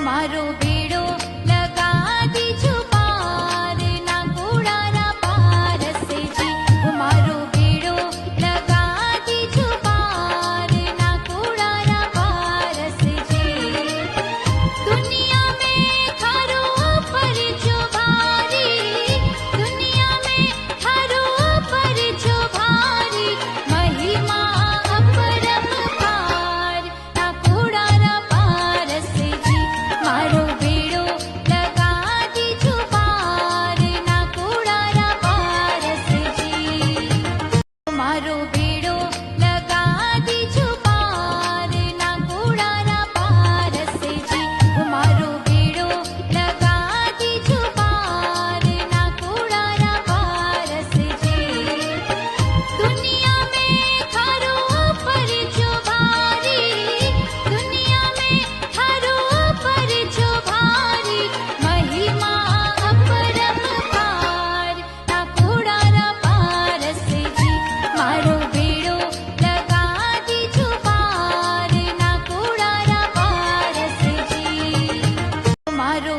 મારો બેડો લગા દીજો પાર, ના કુડારા પારસે જી. મારો બેડો લગા દીજો પાર, ના કુડારા પારસે જી. દુનિયા में थारो पर जो भारी, दुनिया में थारो पर जो भारी, महिमा अपरंपार, ना कूड़ारा पारसे જી. મારો બેડો લગા દીજો પાર, ના કૂડારા પારસે જી. મારો બેડો લગા દીજો પાર, ના કૂડારા પારસે જી. મારો બેડો લગા દીજો પાર, ના કૂડારા પારસે જી. દુનિયા में थारो पर जो भारी, दुनिया में थारो पर जो भारी, महिमा अपरंपार, ना कूड़ारा पारसे જી. મારો બેડો લગા દીજો પાર, ના કૂડારા પારસે જી. મારો